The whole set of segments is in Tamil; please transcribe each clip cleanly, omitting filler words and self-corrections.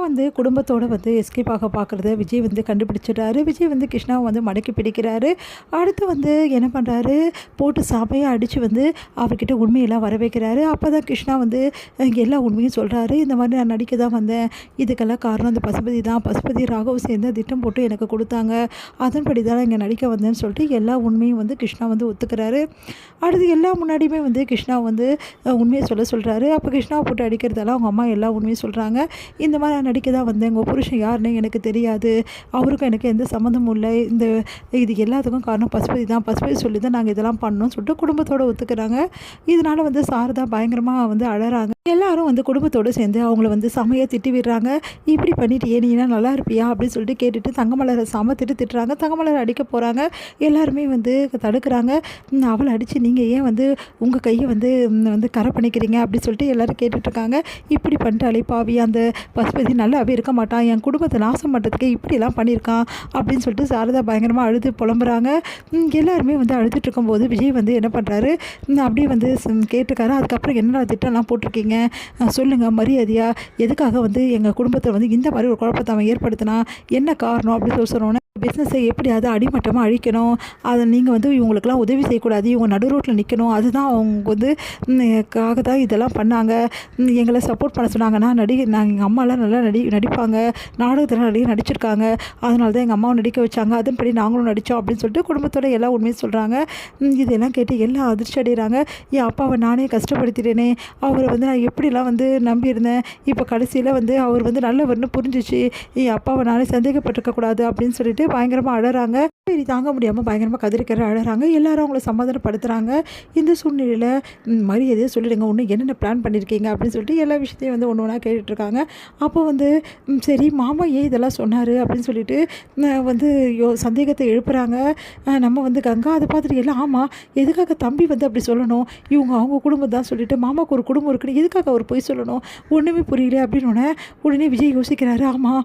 வந்து குடும்பத்தோடு வந்து எஸ்கேப் ஆக பார்க்குறத விஜய் வந்து கண்டுபிடிச்சிடுறாரு. விஜய் வந்து கிருஷ்ணாவை வந்து மடக்கி பிடிக்கிறாரு. அடுத்து வந்து என்ன பண்ணுறாரு, போட்டு செமையாக அடித்து வந்து அவர்கிட்ட உண்மையெல்லாம் வர வைக்கிறாரு. அப்போ தான் கிருஷ்ணா வந்து எல்லா உண்மையும் சொல்கிறாரு. இந்த மாதிரி நான் நடிக்க தான் வந்தேன், இதுக்கெல்லாம் காரணம் அந்த பசுபதி தான், பசுபதி ராகவ் சேர்ந்து திட்டம் போட்டு எனக்கு கொடுத்தாங்க, அதன்படி தான் இங்கே நடிக்க வந்தேன்னு சொல்லிட்டு எல்லா உண்மையும் வந்து கிருஷ்ணா வந்து ஒத்துக்கிறாரு. அடுத்து எல்லா முன்னாடியுமே வந்து கிருஷ்ணா வந்து உண்மையை சொல்கிறாரு. அப்போ கிருஷ்ணாவை போட்டு அடிக்கிறதால அவங்க அம்மா எல்லா உண்மையும் சொல்கிறாங்க. இந்த மாதிரி நான் நடிக்க தான் வந்தேன், உங்கள் புருஷன் யாருன்னு எனக்கு தெரியாது, அவருக்கும் எனக்கு எந்த சம்மந்தமும் இல்லை, இது எல்லாத்துக்கும் காரணம் பசுபதி தான், பசுபதி சொல்லி தான் நாங்கள் இதெல்லாம் பண்ணோம்னு சொல்லிட்டு குடும்பத்தோடு ஒத்துக்கிறாங்க. இதனால் வந்து சாரதா பயங்கரமாக வந்து அழறாங்க. எல்லாரும் வந்து குடும்பத்தோடு சேர்ந்து அவங்கள வந்து செமையாக திட்டி விடுறாங்க. இப்படி பண்ணிட்டு நீனா நல்லா இருப்பியா அப்படின்னு சொல்லிட்டு கேட்டுட்டு தங்கமலரை திட்டுறாங்க. தங்கமலரை அடிக்க போகிறாங்க. எல்லாருமே வந்து தடுக்கிறாங்க. அவளை அடித்து நீங்கள் ஏன் வந்து உங்கள் கையை வந்து வந்து கரை பண்ணிக்கிறீங்க அப்படின்னு சொல்லிட்டு எல்லோரும் கேட்டுட்ருக்காங்க. இப்படி பண்ணிட்டாலே பாவி, அந்த பசுபதி நல்லாவே இருக்க மாட்டான், என் குடும்பத்தை நாசம் பண்ணுறதுக்கே இப்படிலாம் பண்ணியிருக்கான் அப்படின்னு சொல்லிட்டு சாரதா பயங்கரமாக அழுது புலம்புறாங்க. எல்லாருமே வந்து அழுதுட்டு இருக்கும்போது விஜய் வந்து என்ன பண்ணுறாரு, அப்படியே வந்து கேட்டுக்காரு. அதுக்கப்புறம் என்னடா திட்டம்லாம் போட்டிருக்கீங்க சொல்லுங்கள் மரியாதையாக, எதுக்காக வந்து எங்கள் குடும்பத்தில் வந்து இந்த மாதிரி ஒரு குழப்பத்தை அவன் ஏற்படுத்தினா, என்ன காரணம் அப்படின்னு சொன்னோன்னே, பிஸ்னஸை எப்படியாவது அடிமட்டமாக அழிக்கணும், அதை நீங்கள் வந்து இவங்களுக்கெல்லாம் உதவி செய்யக்கூடாது, இவங்க நடு ரோட்டில் நிற்கணும், அதுதான் அவங்க வந்து காக தான் இதெல்லாம் பண்ணாங்க, எங்களை சப்போர்ட் பண்ண சொன்னாங்கன்னா நாங்கள் எங்கள் அம்மாலாம் நல்லா நடிப்பாங்க, நாடகத்தில் நிறைய நடிச்சிருக்காங்க, அதனால தான் எங்கள் அம்மாவை நடிக்க வச்சாங்க, அதன்படி நாங்களும் நடித்தோம் அப்படின்னு சொல்லிட்டு குடும்பத்தோட எல்லா உண்மையும் சொல்கிறாங்க. இதெல்லாம் கேட்டு எல்லாம் அதிர்ச்சி அடைகிறாங்க. என் அப்பாவை நானே கஷ்டப்படுத்திட்டேனே, அவரை வந்து நான் எப்படிலாம் வந்து நம்பியிருந்தேன், இப்போ கடைசியில் வந்து அவர் வந்து நல்லவர்னு புரிஞ்சிச்சு, என் அப்பாவை நானே சந்தேகப்பட்டிருக்கக்கூடாது அப்படின்னு சொல்லிட்டு பயங்கரமாக அழறாங்க. சரி தாங்க முடியாமல் பயங்கரமாக கதறிக்கிற அழறாங்க. எல்லாரும் அவங்கள சமாதானப்படுத்துகிறாங்க. இந்த சூழ்நிலையில் மரியாதையாக சொல்லிடுங்க, ஒன்று என்னென்ன பிளான் பண்ணியிருக்கீங்க அப்படின்னு சொல்லிட்டு எல்லா விஷயத்தையும் வந்து ஒன்று ஒன்றா கேட்டுட்ருக்காங்க. அப்போ வந்து சரி மாமா ஏன் இதெல்லாம் சொன்னார் அப்படின்னு சொல்லிட்டு வந்து சந்தேகத்தை எழுப்புகிறாங்க. நம்ம வந்து கங்கா அதை பார்த்துட்டு எல்லாம் ஆமாம், எதுக்காக தம்பி வந்து அப்படி சொல்லணும், இவங்க அவங்க குடும்பம் தான் சொல்லிட்டு மாமாவுக்கு ஒரு குடும்பம் இருக்குன்னு எதுக்காக அவர் போய் சொல்லணும், ஒன்றுமே புரியல அப்படின்னு உடனே விஜய் யோசிக்கிறாரு. ஆமாம்,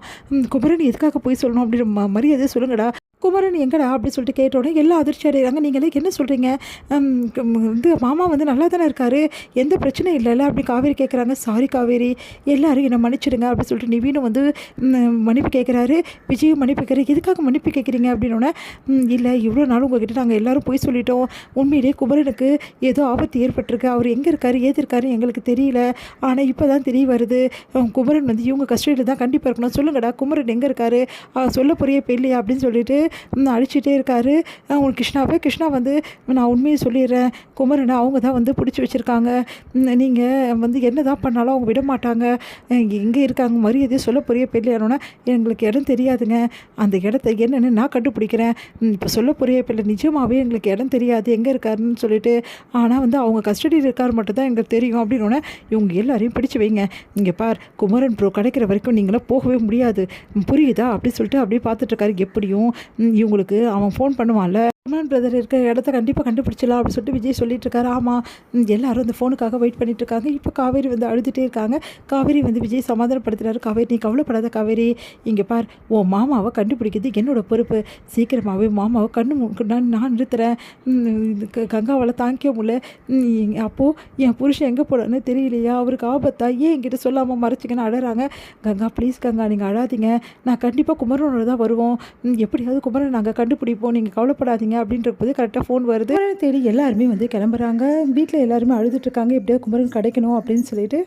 குமரன் எதுக்காக போய் சொல்லணும் அப்படின்னு மரியாதை சொல்லுங்கடா, குமரன் எங்கடா அப்படின்னு சொல்லிட்டு கேட்டோடனே எல்லாம் அதிர்ச்சி அடைகிறாங்க. நீங்களே என்ன சொல்கிறீங்க, வந்து மாமா வந்து நல்லா தானே இருக்கார், எந்த பிரச்சனையும் இல்லைல்ல அப்படி காவேரி கேட்குறாங்க. சாரி காவேரி, எல்லோரும் என்னை மன்னிச்சிடுங்க அப்படின்னு சொல்லிட்டு நிவீனும் வந்து மன்னிப்பு கேட்குறாரு. விஜயும் மன்னிப்பு கேட்குறாரு. எதுக்காக மன்னிப்பு கேட்குறீங்க அப்படின்னோடனே, இல்லை இவ்வளோ நாள் உங்ககிட்ட நாங்கள் எல்லோரும் போய் சொல்லிட்டோம், உண்மையிலே குமரனுக்கு ஏதோ ஆபத்து ஏற்பட்டிருக்கு, அவர் எங்கே இருக்கார் ஏது இருக்காருன்னு எங்களுக்கு தெரியல, ஆனால் இப்போ தான் தெரிய வருது, குமரன் வந்து இவங்க கஸ்டடியில் தான் கண்டிப்பாக இருக்கணும், சொல்லுங்கடா குமரன் எங்கே இருக்கார், சொல்ல போறிய பெல்லையா அப்படின்னு சொல்லிட்டு அழிச்சிட்டே இருக்காரு. கிருஷ்ணா வந்து நான் உண்மையை சொல்லிடுறேன், குமரனை அவங்க தான் வந்து பிடிச்சி வச்சுருக்காங்க, நீங்கள் வந்து என்ன தான் பண்ணாலும் அவங்க விட மாட்டாங்க, எங்கே இருக்காங்க மரியாதையை சொல்ல போறிய பெல்லையானோன்னா, எங்களுக்கு இடம் தெரியாதுங்க, அந்த இடத்த என்னென்னு நான் கண்டுபிடிக்கிறேன், இப்போ சொல்ல போறிய பெல்லை நிஜமாகவே எங்களுக்கு இடம் தெரியாது எங்கே இருக்காருன்னு சொல்லிட்டு, ஆனால் வந்து அவங்க கஸ்டடியில் இருக்கார் மட்டும் தான் எங்களுக்கு தெரியும் அப்படின்னோடனே, இவங்க எல்லாரையும் பிடிச்சி வைங்க, இங்கே பார் குமரன் ப்ரோ கிடைக்கிற வரைக்கும் நீங்களாம் போகவே முடியாது புரியுதா அப்படி சொல்லிட்டு அப்படியே பார்த்துட்ருக்காரு. எப்படியும் இவங்களுக்கு அவன் ஃபோன் பண்ணுவான்ல, குமரன் பிரதர் இருக்க இடத்த கண்டிப்பாக கண்டுபிடிச்சலாம் அப்படின்னு சொல்லிட்டு விஜய் சொல்லிட்டு இருக்காரு. ஆமாம், எல்லாரும் அந்த ஃபோனுக்காக வெயிட் பண்ணிட்டு இருக்காங்க. இப்போ காவேரி வந்து அழுதுகிட்டே இருக்காங்க. காவேரி வந்து விஜய் சமாதானப்படுத்துறாரு. காவேரி நீ கவலைப்படாத காவேரி, இங்கே பார் ஓ மாமாவை கண்டுபிடிக்கிறது என்னோட பொறுப்பு, சீக்கிரமாகவே மாமாவை நான் நிறுத்துறேன், கங்காவால் தாங்கிக்க முடியல, அப்போது என் புருஷன் எங்கே போடான்னு தெரியலையா, அவருக்கு ஆபத்தா, ஏன் என்கிட்ட சொல்லாமல் மறைச்சிங்கன்னு அழறாங்க. கங்கா ப்ளீஸ் கங்கா நீங்கள் அழாதீங்க, நான் கண்டிப்பாக குமரனோட தான் வருவோம், எப்படியாவது குமரன் நாங்கள் கண்டுபிடிப்போம், நீங்கள் கவலைப்படாதீங்க அப்படின்ற போது கரெக்டாக ஃபோன் வருது. தேடி எல்லாருமே வந்து கிளம்புறாங்க. வீட்டில் எல்லாருமே அழுதுட்டுருக்காங்க, எப்படியாவது குமரன் கிடைக்கணும் அப்படின்னு சொல்லிட்டு.